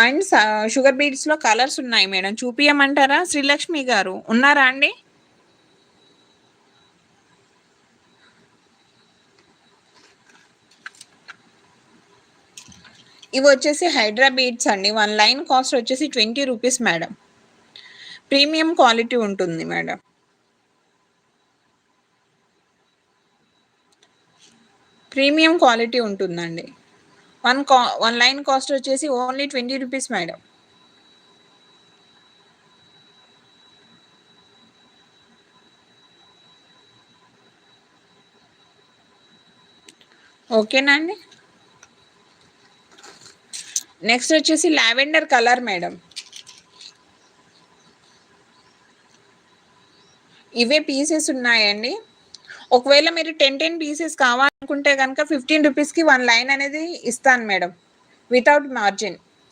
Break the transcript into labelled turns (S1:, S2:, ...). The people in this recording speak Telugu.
S1: అండ్ షుగర్ బీడ్స్లో కలర్స్ ఉన్నాయి మేడం, చూపియమంటారా? శ్రీలక్ష్మి గారు ఉన్నారా అండి? ఇవి వచ్చేసి హైడ్రా బీడ్స్ అండి. 1 లైన్ కాస్ట్ వచ్చేసి 20 రూపీస్ మేడం. ప్రీమియం క్వాలిటీ ఉంటుంది మేడం. ప్రీమియం క్వాలిటీ ఉంటుందండి. 1 లైన్ కాస్ట్ వచ్చేసి ఓన్లీ 20 రూపీస్ మేడం. ఓకేనా అండి? నెక్స్ట్ వచ్చేసి లావెండర్ కలర్ మేడం. ఇవే పీసెస్ ఉన్నాయండి. ఒకవేళ మీరు 10 పీసెస్ కావాలనుకుంటే కనుక 15 రూపీస్కి 1 లైన్ అనేది ఇస్తాను మేడం, వితౌట్ మార్జిన్.